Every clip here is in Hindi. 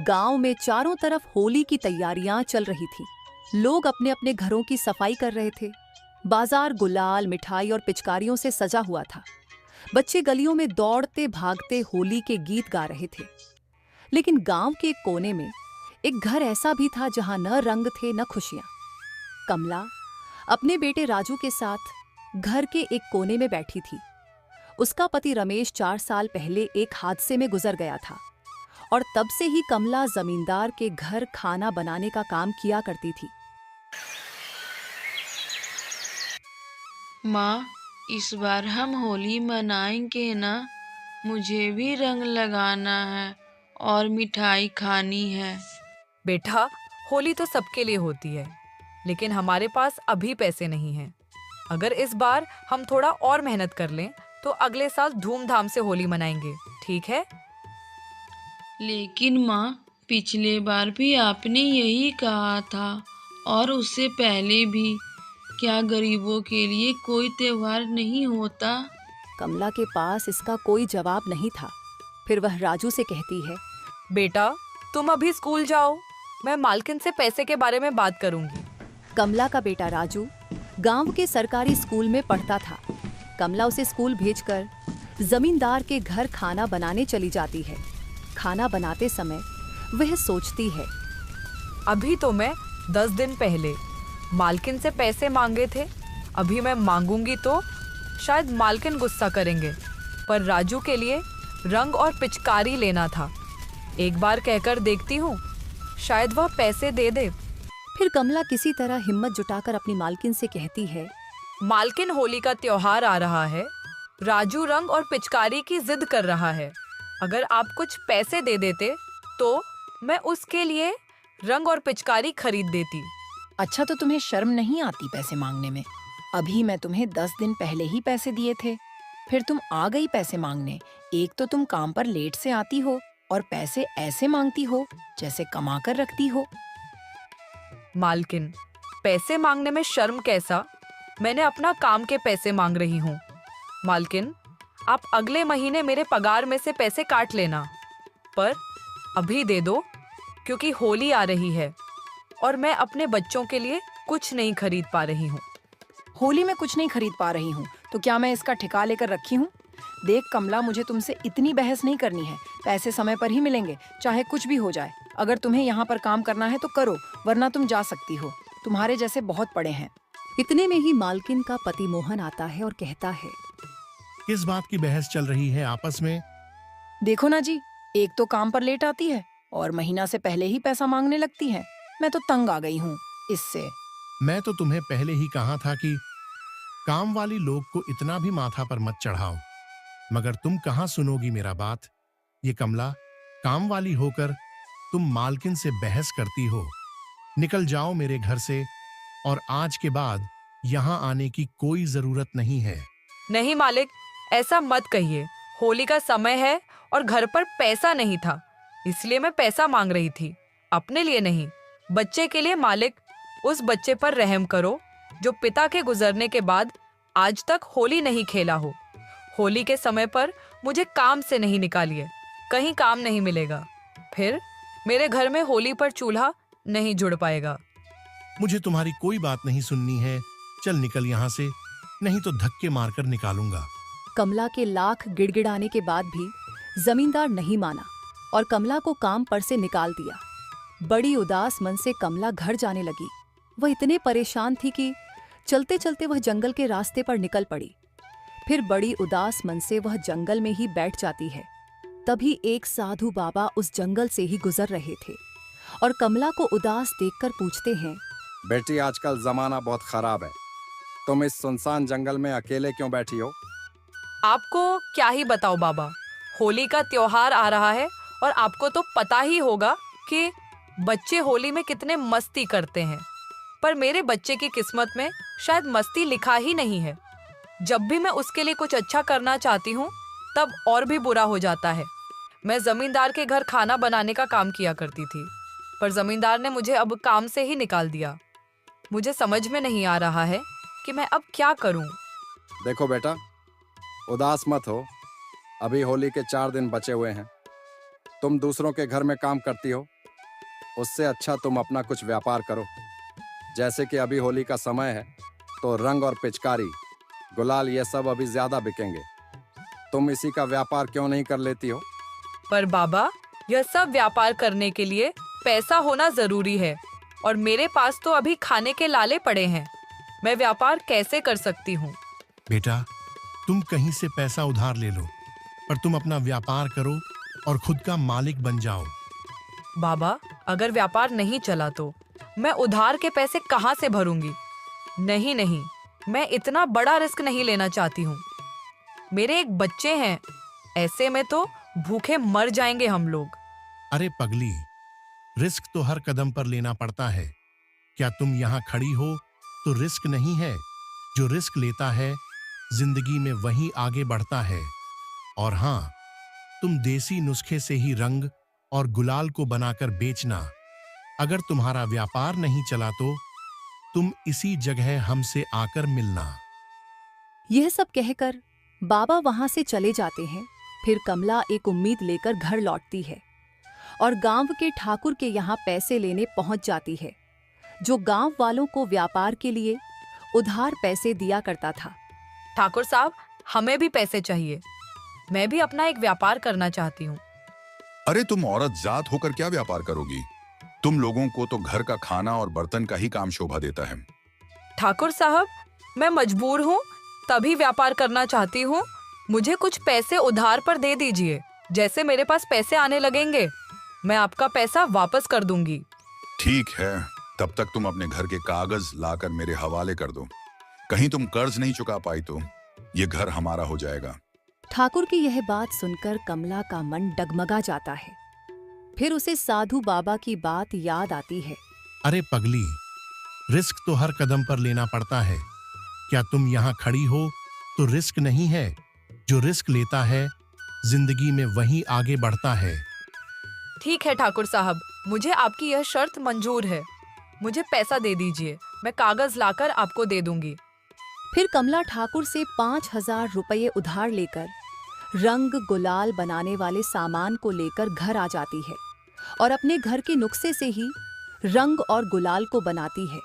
गांव में चारों तरफ होली की तैयारियां चल रही थी। लोग अपने अपने घरों की सफाई कर रहे थे। बाजार गुलाल, मिठाई और पिचकारियों से सजा हुआ था। बच्चे गलियों में दौड़ते भागते होली के गीत गा रहे थे। लेकिन गांव के एक कोने में एक घर ऐसा भी था जहां न रंग थे न खुशियां। कमला अपने बेटे राजू के साथ घर के एक कोने में बैठी थी। उसका पति रमेश 4 साल पहले एक हादसे में गुजर गया था और तब से ही कमला जमींदार के घर खाना बनाने का काम किया करती थी। माँ, इस बार हम होली मनाएंगे ना? मुझे भी रंग लगाना है और मिठाई खानी है। बेटा, होली तो सबके लिए होती है, लेकिन हमारे पास अभी पैसे नहीं हैं। अगर इस बार हम थोड़ा और मेहनत कर लें तो अगले साल धूमधाम से होली मनाएंगे, ठीक है? लेकिन माँ, पिछले बार भी आपने यही कहा था और उससे पहले भी। क्या गरीबों के लिए कोई त्योहार नहीं होता? कमला के पास इसका कोई जवाब नहीं था। फिर वह राजू से कहती है, बेटा, तुम अभी स्कूल जाओ, मैं मालकिन से पैसे के बारे में बात करूंगी। कमला का बेटा राजू गांव के सरकारी स्कूल में पढ़ता था। कमला उसे स्कूल भेजकर जमींदार के घर खाना बनाने चली जाती है। खाना बनाते समय वह सोचती है, अभी तो मैं 10 दिन पहले मालकिन से पैसे मांगे थे। अभी मैं मांगूंगी तो शायद मालकिन गुस्सा करेंगे, पर राजू के लिए रंग और पिचकारी लेना था। एक बार कहकर देखती हूँ, शायद वह पैसे दे दे। फिर कमला किसी तरह हिम्मत जुटाकर अपनी मालकिन से कहती है, मालकिन, होली का त्योहार आ रहा है। राजू रंग और पिचकारी की जिद कर रहा है। अगर आप कुछ पैसे दे देते तो मैं उसके लिए रंग और पिचकारी खरीद देती। अच्छा, तो तुम्हें शर्म नहीं आती पैसे मांगने में? अभी मैं तुम्हें 10 दिन पहले ही पैसे दिए थे, फिर तुम आ गई पैसे मांगने। एक तो तुम काम पर लेट से आती हो और पैसे ऐसे मांगती हो जैसे कमा कर रखती हो। मालकिन, पैसे मांगने में शर्म कैसा? मैंने अपना काम के पैसे मांग रही हूँ। मालकिन, आप अगले महीने मेरे पगार में से पैसे काट लेना, पर अभी दे दो, क्योंकि होली आ रही है और मैं अपने बच्चों के लिए कुछ नहीं खरीद पा रही हूँ। होली में कुछ नहीं खरीद पा रही हूँ तो क्या मैं इसका ठिका लेकर रखी हूँ? देख कमला, मुझे तुमसे इतनी बहस नहीं करनी है। पैसे समय पर ही मिलेंगे, चाहे कुछ भी हो जाए। अगर तुम्हें यहाँ पर काम करना है तो करो, वरना तुम जा सकती हो। तुम्हारे जैसे बहुत पड़े हैं। इतने में ही मालकिन का पति मोहन आता है और कहता है, किस बात की बहस चल रही है आपस में? देखो ना जी, एक तो काम पर लेट आती है और महीना से पहले ही पैसा मांगने लगती है। मैं तो तंग आ गई हूँ इससे। मैं तो तुम्हें पहले ही कहा था कि काम वाली लोग को इतना भी माथा पर मत चढ़ाओ, मगर तुम कहाँ सुनोगी मेरा बात। ये कमला, काम वाली होकर तुम मालकिन से बहस करती हो। निकल जाओ मेरे घर से, और आज के बाद यहाँ आने की कोई जरूरत नहीं है। नहीं मालिक, ऐसा मत कहिए। होली का समय है और घर पर पैसा नहीं था, इसलिए मैं पैसा मांग रही थी, अपने लिए नहीं, बच्चे के लिए। मालिक, उस बच्चे पर रहम करो जो पिता के गुजरने के बाद आज तक होली नहीं खेला हो। होली के समय पर मुझे काम से नहीं निकालिए, कहीं काम नहीं मिलेगा, फिर मेरे घर में होली पर चूल्हा नहीं जुड़ पाएगा। मुझे तुम्हारी कोई बात नहीं सुननी है। चल निकल यहाँ से, नहीं तो धक्के मारकर निकालूंगा। कमला के लाख गिड़गिड़ाने के बाद भी जमींदार नहीं माना और कमला को काम पर से निकाल दिया। बड़ी उदास मन से कमला घर जाने लगी। वह इतने परेशान थी कि चलते चलते वह जंगल के रास्ते पर निकल पड़ी। फिर बड़ी उदास मन से वह जंगल में ही बैठ जाती है। तभी एक साधु बाबा उस जंगल से ही गुजर रहे थे और कमला को उदास देखकर पूछते हैं, बेटी, आजकल जमाना बहुत खराब है, तुम इस सुनसान जंगल में अकेले क्यों बैठी हो? आपको क्या ही बताओ बाबा, होली का त्योहार आ रहा है और आपको तो पता ही होगा कि बच्चे होली में कितने मस्ती करते हैं, पर मेरे बच्चे की किस्मत में शायद मस्ती लिखा ही नहीं है। जब भी मैं उसके लिए कुछ अच्छा करना चाहती हूँ तब और भी बुरा हो जाता है। मैं जमींदार के घर खाना बनाने का काम किया करती थी, पर जमींदार ने मुझे अब काम से ही निकाल दिया। मुझे समझ में नहीं आ रहा है कि मैं अब क्या करूं। देखो बेटा, उदास मत हो, अभी होली के 4 दिन बचे हुए हैं। तुम दूसरों के घर में काम करती हो, उससे अच्छा तुम अपना कुछ व्यापार करो। जैसे कि अभी होली का समय है, तो रंग और पिचकारी, गुलाल ये सब अभी ज्यादा बिकेंगे। तुम इसी का व्यापार क्यों नहीं कर लेती हो? पर बाबा, यह सब व्यापार करने के लिए पैसा होना जरूरी है और मेरे पास तो अभी खाने के लाले पड़े हैं। मैं व्यापार कैसे कर सकती हूँ? बेटा, तुम कहीं से पैसा उधार ले लो, पर तुम अपना व्यापार करो और खुद का मालिक बन जाओ। बाबा, अगर व्यापार नहीं चला तो मैं उधार के पैसे कहाँ से भरूंगी? नहीं नहीं, मैं इतना बड़ा रिस्क नहीं लेना चाहती हूँ। मेरे एक बच्चे हैं, ऐसे में तो भूखे मर जाएंगे हम लोग। अरे पगली, रिस्क तो हर कदम पर लेना पड़ता है। क्या तुम यहाँ खड़ी हो तो रिस्क नहीं है? जो रिस्क लेता है जिंदगी में वही आगे बढ़ता है। और हाँ, तुम देसी नुस्खे से ही रंग और गुलाल को बनाकर बेचना। अगर तुम्हारा व्यापार नहीं चला तो तुम इसी जगह हमसे आकर मिलना। यह सब कहकर बाबा वहां से चले जाते हैं। फिर कमला एक उम्मीद लेकर घर लौटती है और गांव के ठाकुर के यहाँ पैसे लेने पहुंच जाती है, जो गांव वालों को व्यापार के लिए उधार पैसे दिया करता था। ठाकुर साहब, हमें भी पैसे चाहिए। मैं भी अपना एक व्यापार करना चाहती हूँ। अरे तुम औरत जात होकर क्या व्यापार करोगी? तुम लोगों को तो घर का खाना और बर्तन का ही काम शोभा देता है। ठाकुर साहब, मैं मजबूर हूँ, तभी व्यापार करना चाहती हूँ। मुझे कुछ पैसे उधार पर दे दीजिए। जैसे मेरे पास पैसे आने लगेंगे, मैं आपका पैसा वापस कर दूंगी। ठीक है, तब तक तुम अपने घर के कागज लाकर मेरे हवाले कर दो। कहीं तुम कर्ज नहीं चुका पाई तो ये घर हमारा हो जाएगा। ठाकुर की यह बात सुनकर कमला का मन डगमगा जाता है। फिर उसे साधु बाबा की बात याद आती है। अरे पगली, रिस्क तो हर कदम पर लेना पड़ता है। क्या तुम यहाँ खड़ी हो तो रिस्क नहीं है? जो रिस्क लेता है जिंदगी में वही आगे बढ़ता है। ठीक है ठाकुर साहब, मुझे आपकी यह शर्त मंजूर है। मुझे पैसा दे दीजिए, मैं कागज लाकर आपको दे दूंगी। फिर कमला ठाकुर से 5,000 रुपये उधार लेकर रंग गुलाल बनाने वाले सामान को लेकर घर आ जाती है और अपने घर के नुस्खे से ही रंग और गुलाल को बनाती है।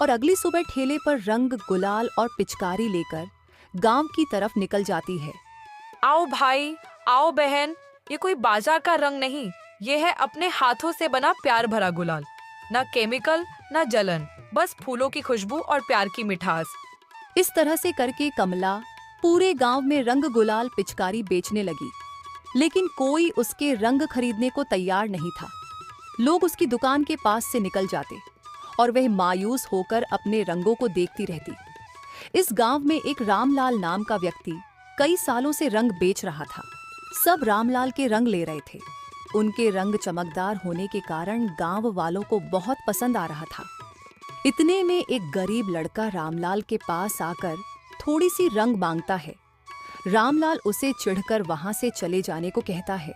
और अगली सुबह ठेले पर रंग गुलाल और पिचकारी लेकर गांव की तरफ निकल जाती है। आओ भाई, आओ बहन, ये कोई बाजार का रंग नहीं, ये है अपने हाथों से बना प्यार भरा गुलाल। ना केमिकल, ना जलन, बस फूलों की खुशबू और प्यार की मिठास। इस तरह से करके कमला पूरे गांव में रंग गुलाल पिचकारी बेचने लगी, लेकिन कोई उसके रंग खरीदने को तैयार नहीं था। लोग उसकी दुकान के पास से निकल जाते और वह मायूस होकर अपने रंगों को देखती रहती। इस गांव में एक रामलाल नाम का व्यक्ति कई सालों से रंग बेच रहा था। सब रामलाल के रंग ले रहे थे। उनके रंग चमकदार होने के कारण गांव वालों को बहुत पसंद आ रहा था। इतने में एक गरीब लड़का रामलाल के पास आकर थोड़ी सी रंग मांगता है। रामलाल उसे चिढ़कर वहां से चले जाने को कहता है।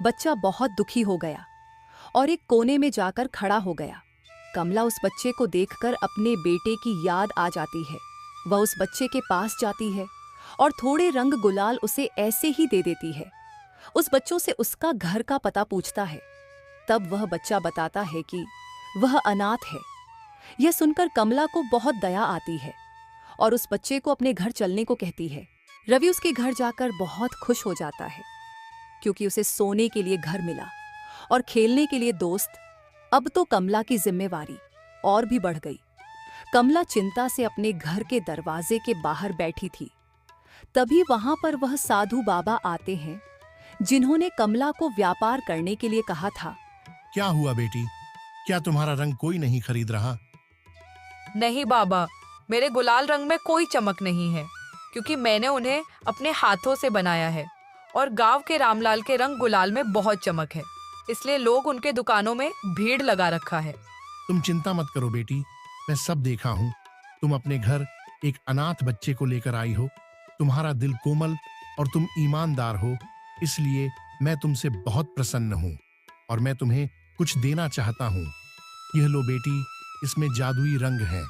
बच्चा बहुत दुखी हो गया और एक कोने में जाकर खड़ा हो गया। कमला उस बच्चे को देखकर अपने बेटे की याद आ जाती है। वह उस बच्चे के पास जाती है और थोड़े रंग गुलाल उसे ऐसे ही दे देती है। उस बच्चों से उसका घर का पता पूछता है। तब वह बच्चा बताता है कि वह अनाथ है। यह सुनकर कमला को बहुत दया आती है और उस बच्चे को अपने घर चलने को कहती है। रवि उसके घर जाकर बहुत खुश हो जाता है, क्योंकि उसे सोने के लिए घर मिला और खेलने के लिए दोस्त। अब तो कमला की जिम्मेवारी और भी बढ़ गई। कमला चिंता से अपने घर के दरवाजे के बाहर बैठी थी। तभी वहां पर वह साधु बाबा आते हैं, जिन्होंने कमला को व्यापार करने के लिए कहा था। क्या हुआ बेटी, क्या तुम्हारा रंग कोई नहीं खरीद रहा? नहीं बाबा, मेरे गुलाल रंग में कोई चमक नहीं है, क्योंकि मैंने उन्हें अपने हाथों से बनाया है और गांव के रामलाल के रंग गुलाल में बहुत चमक है, इसलिए लोग उनके दुकानों में भीड़ लगा रखा है। तुम चिंता मत करो बेटी, मैं सब देखा हूँ। तुम अपने घर एक अनाथ बच्चे को लेकर आई हो। तुम्हारा दिल कोमल और तुम ईमानदार हो, इसलिए मैं तुमसे बहुत प्रसन्न हूँ और मैं तुम्हें कुछ देना चाहता हूँ। यह लो बेटी, इसमें जादुई रंग है।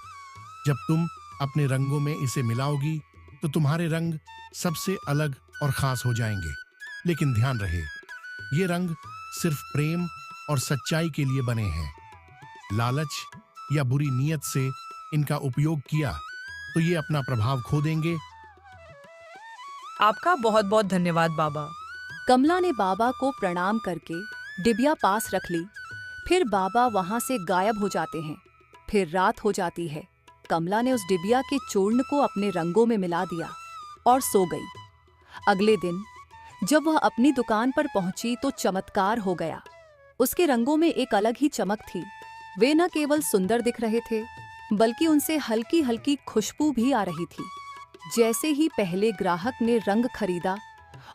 जब तुम अपने रंगों में इसे मिलाओगी तो तुम्हारे रंग सबसे अलग और खास हो जाएंगे। लेकिन ध्यान रहे, ये रंग सिर्फ प्रेम और सच्चाई के लिए बने हैं। लालच या बुरी नीयत से इनका उपयोग किया तो ये अपना प्रभाव खो देंगे। आपका बहुत बहुत धन्यवाद बाबा। कमला ने बाबा को प्रणाम करके डिबिया पास रख ली। फिर बाबा वहां से गायब हो जाते हैं। फिर रात हो जाती है। कमला ने उस डिबिया के चूर्ण को अपने रंगों में मिला दिया और सो गई। अगले दिन जब वह अपनी दुकान पर पहुंची तो चमत्कार हो गया। उसके रंगों में एक अलग ही चमक थी। वे न केवल सुंदर दिख रहे थे, बल्कि उनसे हल्की हल्की खुशबू भी आ रही थी। जैसे ही पहले ग्राहक ने रंग खरीदा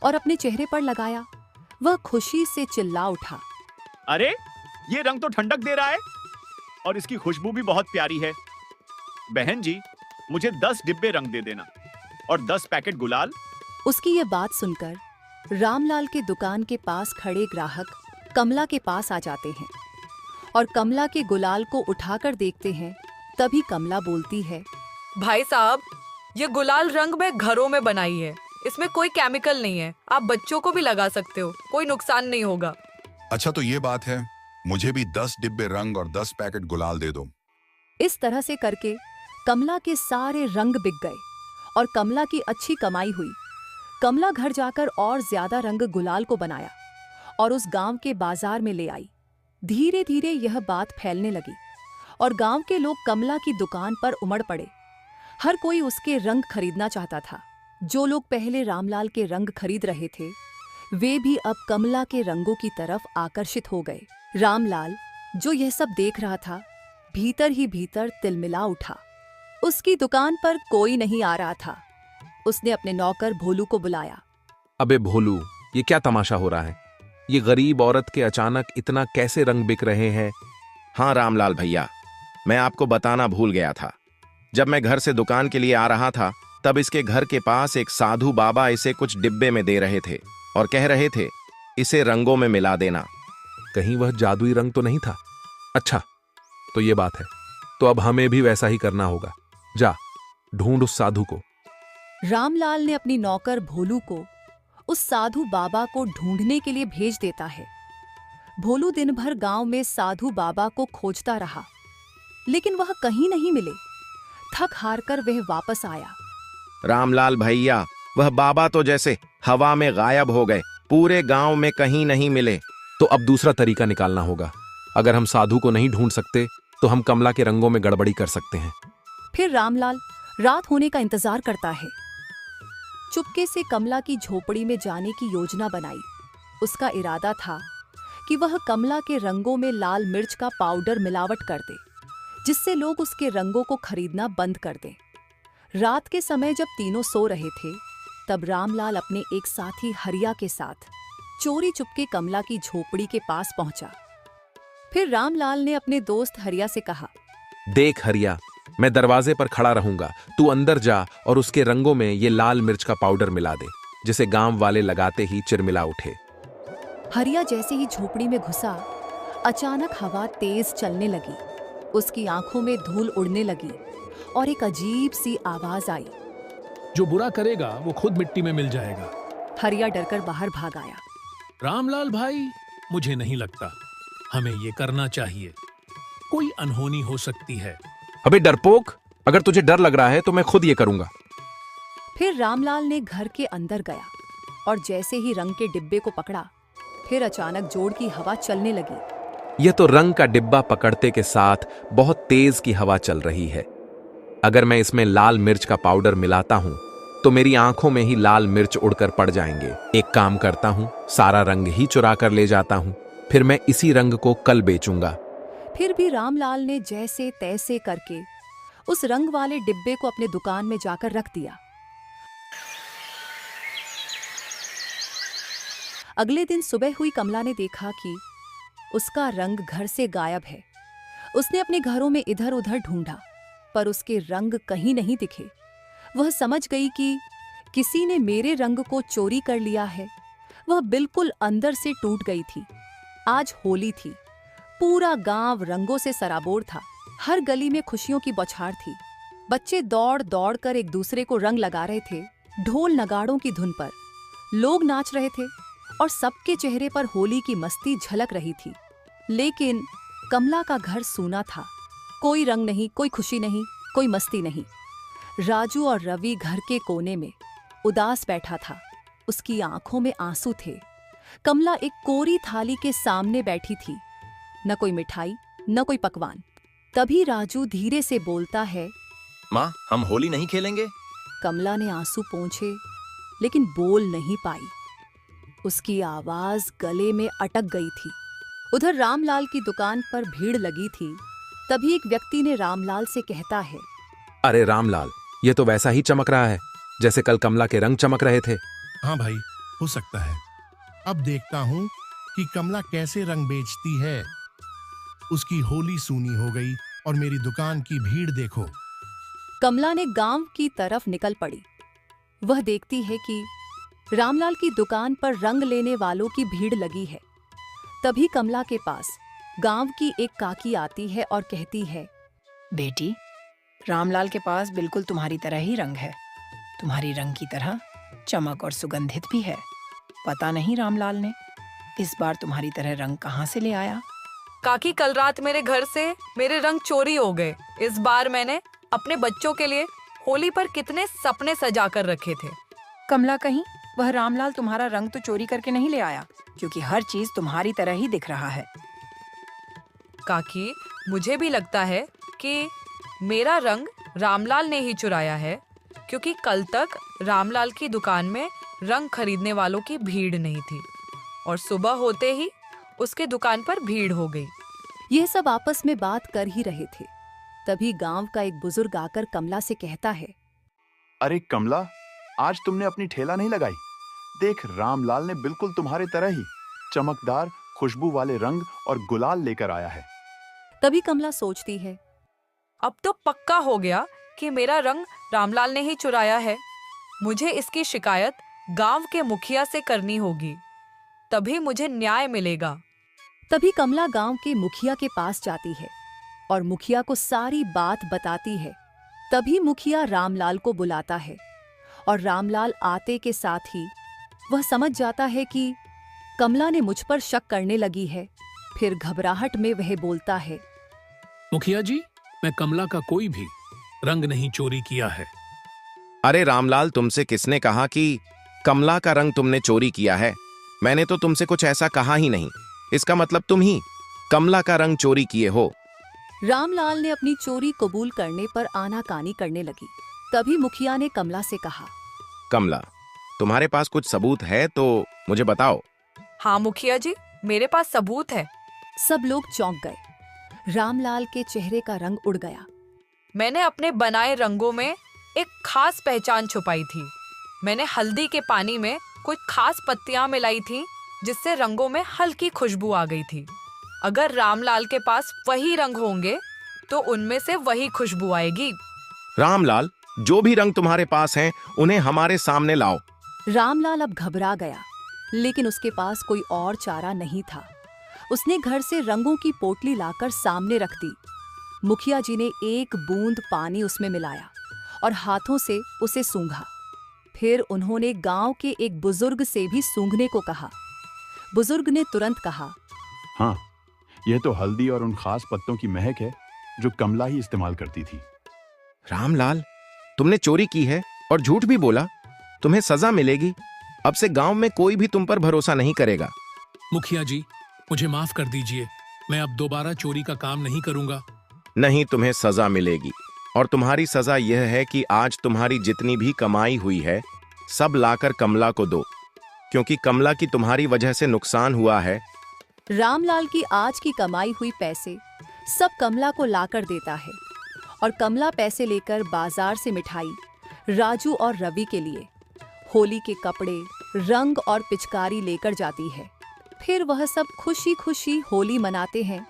और अपने चेहरे पर लगाया, वह खुशी से चिल्ला उठा, अरे ये रंग तो ठंडक दे रहा है और इसकी खुशबू भी बहुत प्यारी है। बहन जी, मुझे 10 डिब्बे रंग दे देना और 10 पैकेट गुलाल। उसकी ये बात सुनकर रामलाल के दुकान के पास खड़े ग्राहक कमला के पास आ जाते हैं और कमला के गुलाल को उठाकर देखते हैं। तभी कमला बोलती है, भाई साहब, ये गुलाल रंग मैं घरों में बनाई है। इसमें कोई केमिकल नहीं है। आप बच्चों को भी लगा सकते हो, कोई नुकसान नहीं होगा। अच्छा तो ये बात है, मुझे भी 10 डिब्बे रंग और 10 पैकेट गुलाल दे दो। इस तरह से करके कमला के सारे रंग बिक गए और कमला की अच्छी कमाई हुई। कमला घर जाकर और ज्यादा रंग गुलाल को बनाया और उस गांव के बाजार में ले आई। धीरे धीरे यह बात फैलने लगी और गांव के लोग कमला की दुकान पर उमड़ पड़े। हर कोई उसके रंग खरीदना चाहता था। जो लोग पहले रामलाल के रंग खरीद रहे थे, वे भी अब कमला के रंगों की तरफ आकर्षित हो गए। रामलाल, जो यह सब देख रहा था, भीतर ही भीतर तिलमिला उठा। उसकी दुकान पर कोई नहीं आ रहा था। उसने अपने नौकर भोलू को बुलाया। अबे भोलू, ये क्या तमाशा हो रहा है? ये गरीब औरत के अचानक इतना कैसे रंग बिक रहे हैं? हाँ रामलाल भैया, मैं आपको बताना भूल गया था। जब मैं घर से दुकान के लिए आ रहा था, तब इसके घर के पास एक साधु बाबा इसे कुछ डिब्बे में दे रहे थे और कह रहे थे, इसे रंगों में मिला देना। कहीं वह जादुई रंग तो नहीं था? अच्छा, तो ये बात है। तो अब हमें भी वैसा ही करना होगा। जा, ढूंढ उस साधु को। रामलाल ने अपनी नौकर भोलू को उस साधु बाबा को ढूंढने के लिए भेज देता है। भोलू दिन भर गांव में साधु बाबा को खोजता रहा, लेकिन वह कहीं नहीं मिले। थक हार कर वह वापस आया। रामलाल भैया, वह बाबा तो जैसे हवा में गायब हो गए, पूरे गांव में कहीं नहीं मिले। तो अब दूसरा तरीका निकालना होगा। अगर हम साधु को नहीं ढूंढ सकते तो हम कमला के रंगों में गड़बड़ी कर सकते हैं। फिर रामलाल रात होने का इंतजार करता है। चुपके से कमला की झोपड़ी में जाने की योजना बनाई। उसका इरादा था कि वह कमला के रंगों में लाल मिर्च का पाउडर मिलावट कर दे, जिससे लोग उसके रंगों को खरीदना बंद कर दें। रात के समय जब तीनों सो रहे थे, तब रामलाल अपने एक साथी हरिया के साथ चोरी चुपके कमला की झोपड़ी के पास पहुंचा। फिर रामलाल ने अपने दोस्त हरिया से कहा, देख हरिया, मैं दरवाजे पर खड़ा रहूंगा, तू अंदर जा और उसके रंगों में ये लाल मिर्च का पाउडर मिला दे, जिसे गांव वाले लगाते ही चिरमिला उठे। हरिया जैसे ही झोपड़ी में घुसा, अचानक हवा तेज चलने लगी। उसकी आंखों में धूल उड़ने लगी और एक अजीब सी आवाज आई, जो बुरा करेगा वो खुद मिट्टी में मिल जाएगा। हरिया डरकर बाहर भाग आया। रामलाल भाई, मुझे नहीं लगता हमें ये करना चाहिए। कोई अनहोनी हो सकती है। अबे डरपोक, अगर तुझे डर लग रहा है तो मैं खुद ये करूंगा। फिर रामलाल ने घर के अंदर गया और जैसे ही रंग के डिब्बे को पकड़ा, फिर अचानक जोड़ की हवा चलने लगी। यह तो रंग का डिब्बा पकड़ते के साथ बहुत तेज की हवा चल रही है। अगर मैं इसमें लाल मिर्च का पाउडर मिलाता हूं तो मेरी आंखों में ही लाल मिर्च उड़कर पड़ जाएंगे। एक काम करता हूं, सारा रंग ही चुरा कर ले जाता हूं, फिर मैं इसी रंग को कल बेचूंगा। फिर भी रामलाल ने जैसे तैसे करके उस रंग वाले डिब्बे को अपने दुकान में जाकर रख दिया। अगले दिन सुबह हुई कमला ने देखा कि उसका रंग घर से गायब है। उसने अपने घरों में इधर उधर ढूंढा, पर उसके रंग कहीं नहीं दिखे। वह समझ गई कि किसी ने मेरे रंग को चोरी कर लिया है। वह बिल्कुल अंदर से टूट गई थी। आज होली थी। पूरा गांव रंगों से सराबोर था। हर गली में खुशियों की बौछार थी। बच्चे दौड़ दौड़ कर एक दूसरे को रंग लगा रहे थे, ढोल नगाड़ों की धुन पर। लोग नाच रहे थे और सबके चेहरे पर होली की मस्ती झलक रही थी। लेकिन कमला का घर सूना था। कोई रंग नहीं, कोई खुशी नहीं, कोई मस्ती नहीं। राजू और रवि घर के कोने में उदास बैठा था। उसकी आंखों में आंसू थे। कमला एक कोरी थाली के सामने बैठी थी, न कोई मिठाई न कोई पकवान। तभी राजू धीरे से बोलता है, माँ, हम होली नहीं खेलेंगे? कमला ने आंसू पोंछे लेकिन बोल नहीं पाई। उसकी आवाज गले में अटक गई थी। उधर रामलाल की दुकान पर भीड़ लगी थी। तभी एक व्यक्ति ने रामलाल से कहता है, अरे रामलाल, ये तो वैसा ही चमक रहा है जैसे कल कमला के रंग चमक रहे थे। हाँ भाई, हो सकता है। अब देखता हूँ कि कमला कैसे रंग बेचती है। उसकी होली सूनी हो गई और मेरी दुकान की भीड़ देखो। कमला ने गांव की तरफ निकल पड़ी। वह देखती है कि रामलाल की दुकान पर रंग लेने वालों की भीड़ लगी है। तभी कमला के पास गांव की एक काकी आती है और कहती है, बेटी, रामलाल के पास बिल्कुल तुम्हारी तरह ही रंग है। तुम्हारी रंग की तरह चमक और सुगंधित भी है। पता नहीं रामलाल ने इस बार तुम्हारी तरह रंग कहाँ से ले आया। काकी, कल रात मेरे घर से मेरे रंग चोरी हो गए। इस बार मैंने अपने बच्चों के लिए होली पर कितने सपने सजा कर रखे थे। कमला, कहीं वह रामलाल तुम्हारा रंग तो चोरी करके नहीं ले आया, क्योंकि हर चीज तुम्हारी तरह ही दिख रहा है। काकी, मुझे भी लगता है कि मेरा रंग रामलाल ने ही चुराया है, क्योंकि कल तक रामलाल की दुकान में रंग खरीदने वालों की भीड़ नहीं थी और सुबह होते ही उसके दुकान पर भीड़ हो गई। यह सब आपस में बात कर ही रहे थे। तभी गांव का एक बुजुर्ग आकर कमला से कहता है, अरे कमला, आज तुमने अपनी ठेला नहीं लगाई? देख, रामलाल ने बिल्कुल तुम्हारे तरह ही चमकदार खुशबू वाले रंग और गुलाल लेकर आया है। तभी कमला सोचती है, अब तो पक्का हो गया कि मेरा रंग रामलाल ने ही चुराया है। मुझे इसकी शिकायत गांव के मुखिया से करनी होगी, तभी मुझे न्याय मिलेगा। तभी कमला गांव के मुखिया के पास जाती है और मुखिया को सारी बात बताती है। तभी मुखिया रामलाल को बुलाता है और रामलाल आते के साथ ही वह समझ जाता है कि कमला ने मुझ पर शक करने लगी है। फिर घबराहट में वह बोलता है, मुखिया जी, मैं कमला का कोई भी रंग नहीं चोरी किया है। अरे रामलाल, तुमसे किसने कहा कि कमला का रंग तुमने चोरी किया है? मैंने तो तुमसे कुछ ऐसा कहा ही नहीं। इसका मतलब तुम ही कमला का रंग चोरी किए हो। रामलाल ने अपनी चोरी कबूल करने पर आनाकानी करने लगी। तभी मुखिया ने कमला से कहा, कमला, तुम्हारे पास कुछ सबूत है तो मुझे बताओ। हाँ मुखिया जी, मेरे पास सबूत है। सब लोग चौंक गए। रामलाल के चेहरे का रंग उड़ गया। मैंने अपने बनाए रंगों में एक खास पहचान छुपाई थी। मैंने हल्दी के पानी में कुछ खास पत्तियां मिलाई थी, जिससे रंगों में हल्की खुशबू आ गई थी। अगर रामलाल के पास वही रंग होंगे तो उनमें से वही खुशबू आएगी। रामलाल, जो भी रंग तुम्हारे पास हैं, उन्हें हमारे सामने लाओ। रामलाल अब घबरा गया, लेकिन उसके पास कोई और चारा नहीं था। उसने घर से रंगों की पोटली लाकर सामने रख दी। मुखिया जी ने एक बूंद पानी उसमें मिलाया और हाथों से उसे सूंघा। फिर उन्होंने गांव के एक बुजुर्ग से भी सूंघने को कहा। बुजुर्ग ने तुरंत कहा, हाँ, यह तो हल्दी और उन खास पत्तों की महक है जो कमला ही इस्तेमाल करती थी। रामलाल, तुमने चोरी की है और झूठ भी बोला। तुम्हें सजा मिलेगी। अब से गांव में कोई भी तुम पर भरोसा नहीं करेगा। मुखिया जी, मुझे माफ कर दीजिए। मैं अब दोबारा चोरी का काम नहीं करूंगा। नहीं, तुम्हें सजा मिलेगी और तुम्हारी सजा यह है कि आज तुम्हारी जितनी भी कमाई हुई है सब लाकर कमला को दो, क्योंकि कमला की तुम्हारी वजह से नुकसान हुआ है। रामलाल की आज की कमाई हुई पैसे सब कमला को लाकर देता है और कमला पैसे लेकर बाजार से मिठाई राजू और रवि के लिए, होली के कपड़े, रंग और पिचकारी लेकर जाती है। फिर वह सब खुशी खुशी होली मनाते हैं